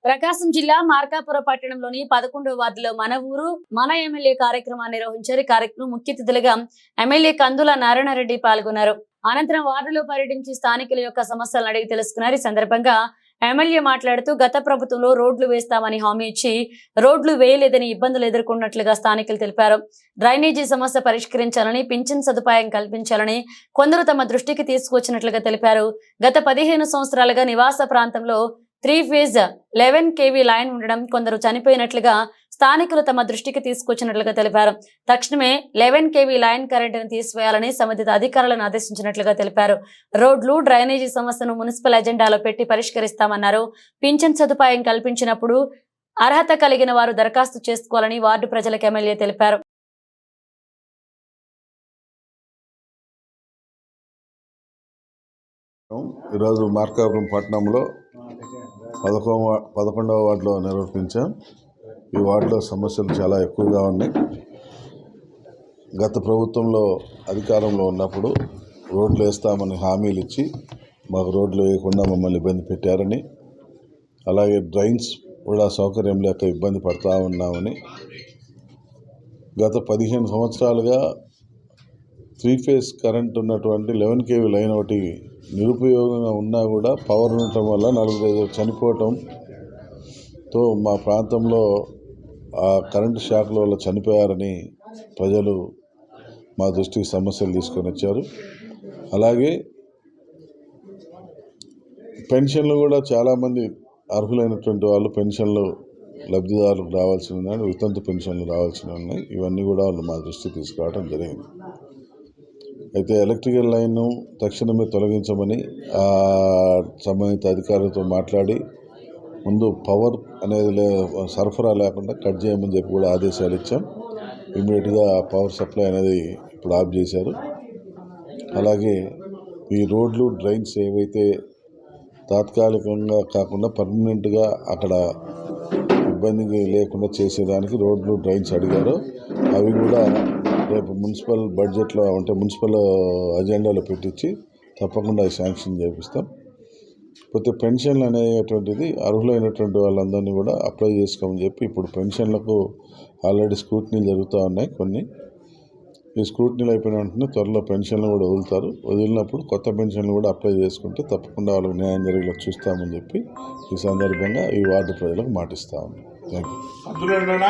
ప్రకాశం జిల్లా మార్కాపురం పట్టణంలోని 11వ వార్డులో మన ఊరు మన ఎమ్మెల్యే కార్యక్రమాన్ని నిర్వహించారు. ఈ కార్యక్రమం ముఖ్య అతిథులుగా ఎమ్మెల్యే కందుల నారాయణరెడ్డి పాల్గొన్నారు. అనంతరం వార్డులో పర్యటించి స్థానికుల యొక్క సమస్యలను అడిగి తెలుసుకున్నారు. ఈ సందర్భంగా ఎమ్మెల్యే మాట్లాడుతూ గత ప్రభుత్వంలో రోడ్లు వేస్తామని హామీ ఇచ్చి రోడ్లు వేయలేదని ఇబ్బందులు ఎదుర్కొన్నట్లుగా స్థానికులు తెలిపారు. డ్రైనేజీ సమస్య పరిష్కరించాలని, పింఛన్ సదుపాయం కల్పించాలని కొందరు తమ దృష్టికి తీసుకువచ్చినట్లుగా తెలిపారు. గత 15 సంవత్సరాలుగా నివాస ప్రాంతంలో 3 ఫేజ్ 11 kV లైన్ ఉండడం, కొందరు చనిపోయినట్లుగా స్థానికులు తమ దృష్టికి తీసుకొచ్చినట్లుగా తెలిపారు. తక్షణమే 11 kV లైన్ కరెంటును తీసివేయాలని సంబంధిత అధికారులను ఆదేశించినట్లుగా తెలిపారు. రోడ్లు, డ్రైనేజీ సమస్యను మున్సిపల్ ఎజెండాలో పెట్టి పరిష్కరిస్తామన్నారు. పింఛన్ సదుపాయం కల్పించినప్పుడు అర్హత కలిగిన వారు దరఖాస్తు చేసుకోవాలని వార్డు ప్రజలకు ఎమ్మెల్యే తెలిపారు. ఈరోజు మార్కాపురం పట్టణంలో 11వ వార్డులో నిర్వర్తించాం. ఈ వార్డులో సమస్యలు చాలా ఎక్కువగా ఉన్నాయి. గత ప్రభుత్వంలో అధికారంలో ఉన్నప్పుడు రోడ్లు వేస్తామని హామీలు ఇచ్చి మాకు రోడ్లు వేయకుండా మమ్మల్ని ఇబ్బంది పెట్టారని, అలాగే డ్రైన్స్ కూడా సౌకర్యం లేక ఇబ్బంది పడుతూ ఉన్నామని, గత 15 సంవత్సరాలుగా 3 ఫేజ్ కరెంట్ ఉన్నటువంటి 11 kV లైన్ ఒకటి నిరుపయోగంగా ఉన్నా కూడా పవర్ ఉండటం వల్ల 4 చనిపోవటంతో మా ప్రాంతంలో ఆ కరెంటు షాక్ల వల్ల చనిపోయారని ప్రజలు మా దృష్టికి సమస్యలు తీసుకొని వచ్చారు. అలాగే పెన్షన్లు కూడా చాలామంది అర్హులైనటువంటి వాళ్ళు పెన్షన్లు లబ్ధిదారులకు రావాల్సి ఉన్నాయి, వితంతు పెన్షన్లు రావాల్సి ఉన్నాయి. ఇవన్నీ కూడా వాళ్ళు మా దృష్టికి తీసుకురావడం జరిగింది. అయితే ఎలక్ట్రికల్ లైన్ను తక్షణమే తొలగించమని సంబంధిత అధికారులతో మాట్లాడి ముందు పవర్ అనేది సరఫరా లేకుండా కట్ చేయమని చెప్పి కూడా ఆదేశాలు ఇచ్చాం. ఇమ్మీడియట్గా పవర్ సప్లై అనేది ఇప్పుడు ఆఫ్ చేశారు. అలాగే ఈ రోడ్లు, డ్రైన్స్ ఏవైతే తాత్కాలికంగా కాకుండా పర్మనెంట్గా అక్కడ ఇబ్బంది లేకుండా చేసేదానికి రోడ్లు, డ్రైన్స్ అడిగారో అవి కూడా రేపు మున్సిపల్ బడ్జెట్లో అంటే మున్సిపల్ అజెండాలో పెట్టించి తప్పకుండా శాంక్షన్ చేపిస్తాం. పోతే పెన్షన్లు అనేటువంటిది అర్హులైనటువంటి వాళ్ళందరినీ కూడా అప్లై చేసుకోమని చెప్పి ఇప్పుడు పెన్షన్లకు ఆల్రెడీ స్క్రూటినీలు జరుగుతూ ఉన్నాయి. కొన్ని ఈ స్క్రూటినీలు అయిపోయిన వెంటనే త్వరలో పెన్షన్లు కూడా వదులుతారు. వదిలినప్పుడు కొత్త పెన్షన్లు కూడా అప్లై చేసుకుంటే తప్పకుండా వాళ్ళకి న్యాయం జరిగేలా చూస్తామని చెప్పి ఈ సందర్భంగా ఈ వార్డు ప్రజలకు మాటిస్తా ఉన్నాం. Thank you.